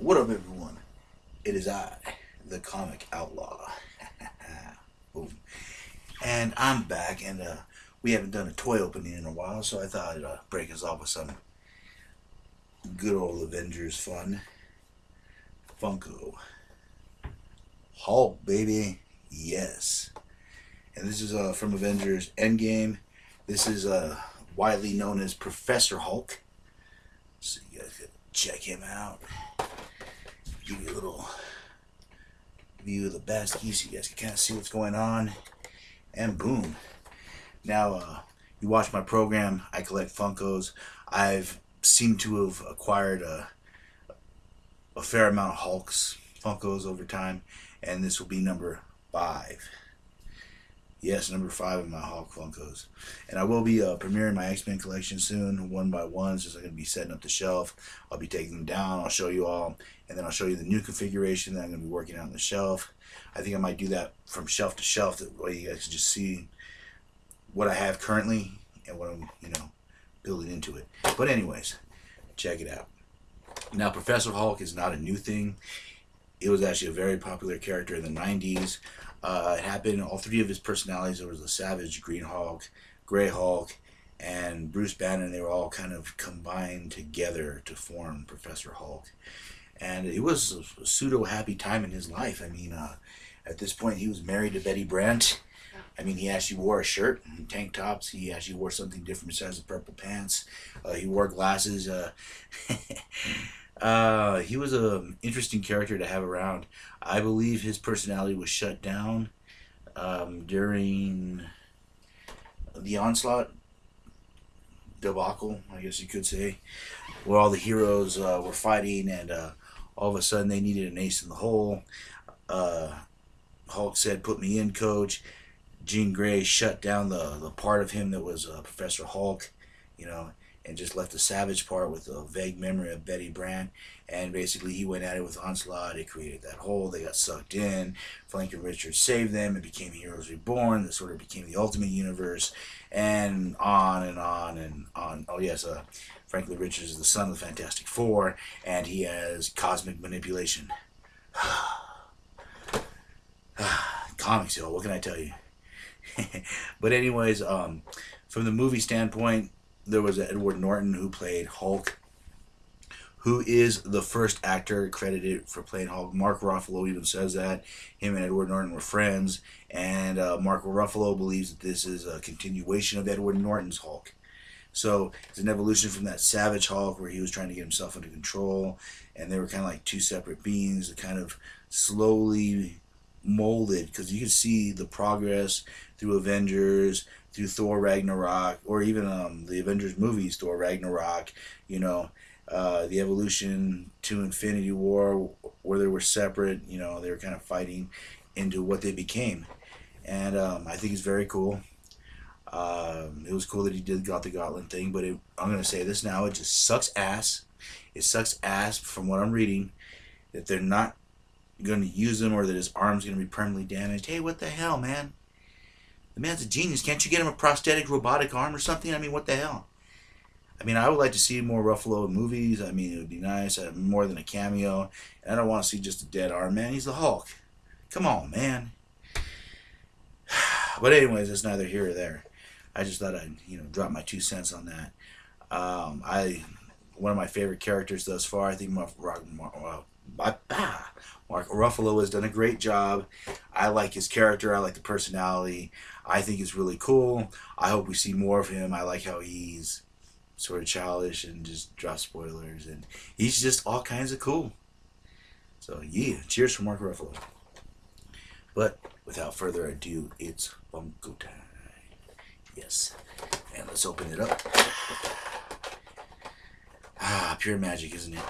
What up, everyone? It is I, the comic Outlaw. Boom. And I'm back, and we haven't done a toy opening in a while, so I thought I'd break us off with some good old Avengers fun. Funko. Hulk, baby. Yes. And this is from Avengers Endgame. This is widely known as Professor Hulk. So you guys can check him out. Give you a little view of the basket so you guys can kind of see what's going on. And boom. Now, you watch my program. I collect Funkos. I've seemed to have acquired a fair amount of Hulks Funkos over time, and this will be number 5. Yes, number 5 of my Hulk Funkos. And I will be premiering my X-Men collection soon, one by one, since I'm going to be setting up the shelf. I'll be taking them down. I'll show you all, and then I'll show you the new configuration that I'm going to be working on the shelf. I think I might do that from shelf to shelf. That way you guys can just see what I have currently and what I'm, building into it. But anyways, check it out. Now, Professor Hulk is not a new thing. It was actually a very popular character in the 90s. It happened, all 3 of his personalities, there was the Savage, Green Hulk, Gray Hulk, and Bruce Banner. They were all kind of combined together to form Professor Hulk. And it was a pseudo-happy time in his life. I mean, at this point, he was married to Betty Brant. I mean, he actually wore a shirt and tank tops. He actually wore something different besides the purple pants. He wore glasses. He was an interesting character to have around. I believe his personality was shut down during the Onslaught debacle, I guess you could say, where all the heroes were fighting, and all of a sudden they needed an ace in the hole. Hulk said, "Put me in, coach." Jean Grey shut down the part of him that was Professor Hulk, and just left the Savage part with a vague memory of Betty Brant. And basically, he went at it with Onslaught. It created that hole. They got sucked in. Frank and Richards saved them. It became Heroes Reborn. That sort of became the Ultimate Universe, and on and on and on. Oh yes, Franklin Richards is the son of the Fantastic Four, and he has cosmic manipulation. Comics, yo. What can I tell you? But anyways, from the movie standpoint, there was Edward Norton who played Hulk, who is the first actor credited for playing Hulk. Mark Ruffalo even says that. Him and Edward Norton were friends, and Mark Ruffalo believes that this is a continuation of Edward Norton's Hulk. So it's an evolution from that Savage Hulk where he was trying to get himself under control, and they were kind of like 2 separate beings that kind of slowly molded, because you can see the progress through Avengers, through Thor Ragnarok, or even the Avengers movies, Thor Ragnarok, the evolution to Infinity War, where they were separate, they were kind of fighting into what they became. And I think it's very cool. It was cool that he got the Gauntlet thing, but I'm going to say this now, it just sucks ass. It sucks ass from what I'm reading, that they're not going to use him, or that his arm's going to be permanently damaged. Hey, what the hell, man? The man's a genius. Can't you get him a prosthetic robotic arm or something? I mean, what the hell? I mean, I would like to see more Ruffalo in movies. I mean, it would be nice. More than a cameo. And I don't want to see just a dead arm, man. He's the Hulk. Come on, man. But anyways, it's neither here or there. I just thought I'd, drop my 2 cents on that. One of my favorite characters thus far, I think Mark Ruffalo has done a great job. I like his character. I like the personality. I think it's really cool. I hope we see more of him. I like how he's sort of childish and just drops spoilers, and he's just all kinds of cool. So yeah, cheers for Mark Ruffalo. But without further ado, it's Funko time. Yes, and let's open it up. Pure magic, isn't it?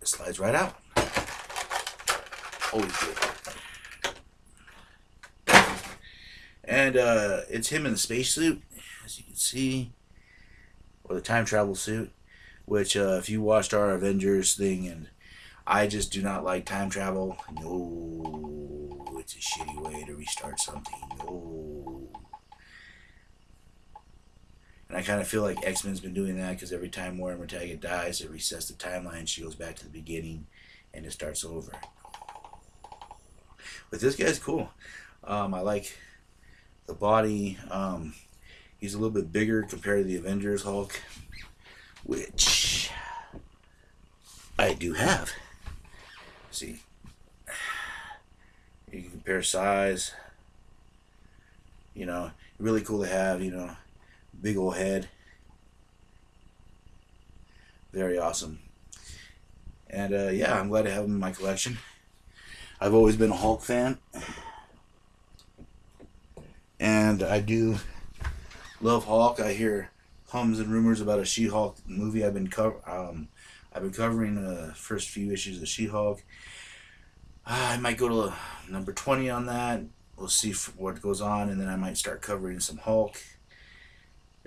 It slides right out. Always good. And it's him in the spacesuit, as you can see, or the time travel suit, which if you watched our Avengers thing, and I just do not like time travel. No, it's a shitty way to restart something. No. And I kind of feel like X-Men's been doing that because every time Moira McTaggart dies, it resets the timeline. She goes back to the beginning, and it starts over. But this guy's cool. I like the body. He's a little bit bigger compared to the Avengers Hulk, which I do have. See, you can compare size. You know, really cool to have. You know, big old head. Very awesome. And yeah, I'm glad to have him in my collection. I've always been a Hulk fan, and I do love Hulk. I hear hums and rumors about a She-Hulk movie. I've been covering the first few issues of She-Hulk. I might go to number 20 on that. We'll see what goes on, and then I might start covering some Hulk,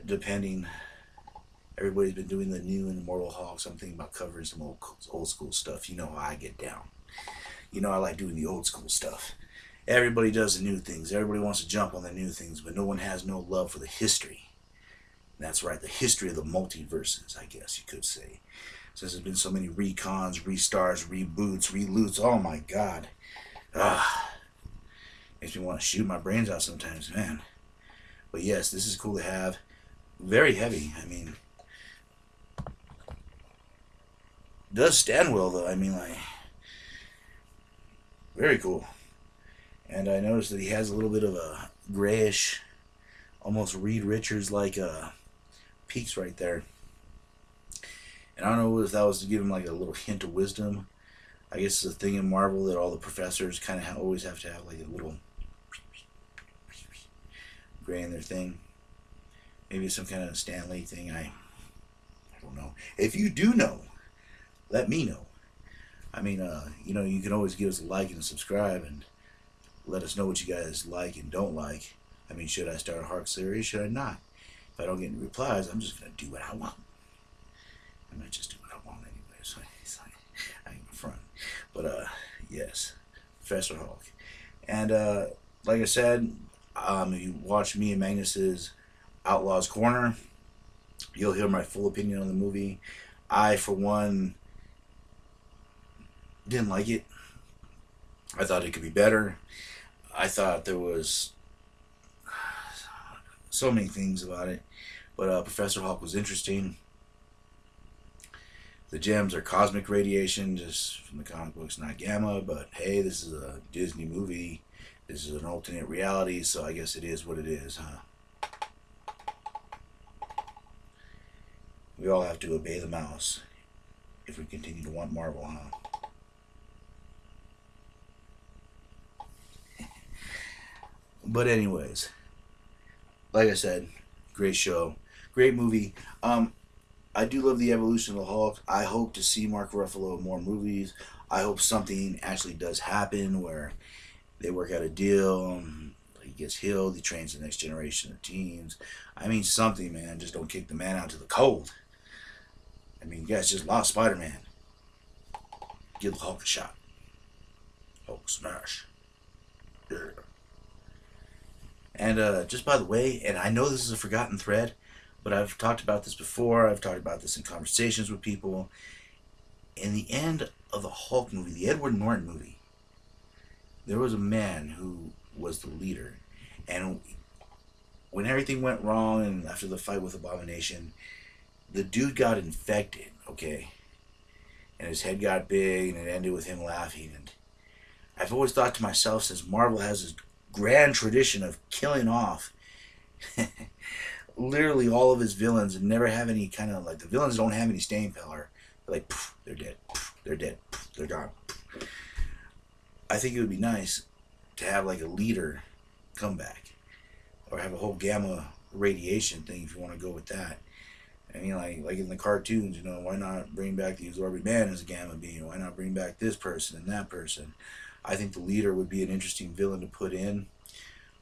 depending. Everybody's been doing the new and Immortal Hulk, so I'm thinking about covering some old school stuff. You know how I get down. You know I like doing the old school stuff. Everybody does the new things. Everybody wants to jump on the new things, but no one has no love for the history. And that's right, the history of the multiverses, I guess you could say. Since there's been so many recons, restarts, reboots, reloots, oh my god. Makes me want to shoot my brains out sometimes, man. But yes, this is cool to have. Very heavy, I mean. Does stand well though, I mean, like, very cool. And I noticed that he has a little bit of a grayish, almost Reed Richards like peaks right there. And I don't know if that was to give him like a little hint of wisdom. I guess it's a thing in Marvel that all the professors kind of always have to have like a little gray in their thing. Maybe some kind of Stan Lee thing. I don't know. If you do know, let me know. I mean, you know, you can always give us a like and a subscribe and let us know what you guys like and don't like. I mean, should I start a Hulk series? Should I not? If I don't get any replies, I'm just going to do what I want. I might just do what I want anyway, so I ain't front. But, yes, Professor Hulk. And, like I said, if you watch me and Magnus's Outlaw's Corner, you'll hear my full opinion on the movie. I, for one, didn't like it. I thought it could be better. I thought there was so many things about it. But Professor Hulk was interesting. The gems are cosmic radiation, just from the comic books, not gamma. But hey, this is a Disney movie. This is an alternate reality, so I guess it is what it is, huh? We all have to obey the mouse if we continue to want Marvel, huh? But anyways, like I said, great show, great movie. I do love the evolution of the Hulk. I hope to see Mark Ruffalo in more movies. I hope something actually does happen where they work out a deal. He gets healed. He trains the next generation of teams. I mean, something, man. Just don't kick the man out to the cold. I mean, you guys just lost Spider-Man. Give the Hulk a shot. Hulk smash. Yeah. And just by the way, and I know this is a forgotten thread, but I've talked about this before. I've talked about this in conversations with people. In the end of the Hulk movie, the Edward Norton movie, there was a man who was the leader. And when everything went wrong and after the fight with Abomination, the dude got infected, okay? And his head got big and it ended with him laughing. And I've always thought to myself, since Marvel has this grand tradition of killing off literally all of his villains and never have any kind of, like, the villains don't have any staying power. They're like, poof, they're dead, poof, they're dead, poof, they're gone. Poof. I think it would be nice to have like a leader come back, or have a whole gamma radiation thing if you want to go with that. I mean, like in the cartoons, you know, why not bring back the Absorbing Man as a gamma being? Why not bring back this person and that person? I think the leader would be an interesting villain to put in.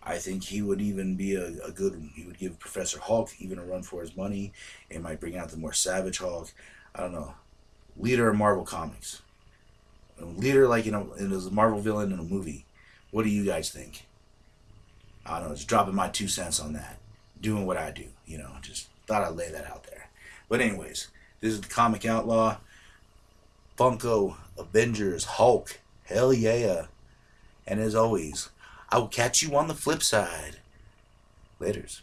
I think he would even be a good one. He would give Professor Hulk even a run for his money. It might bring out the more savage Hulk. I don't know. Leader of Marvel Comics. A leader like, you know, as a Marvel villain in a movie. What do you guys think? I don't know. Just dropping my 2 cents on that. Doing what I do. You know, just Thought I'd lay that out there. But anyways, this is the Comic Outlaw Funko Avengers Hulk. Hell yeah. And as always, I will catch you on the flip side. Laters.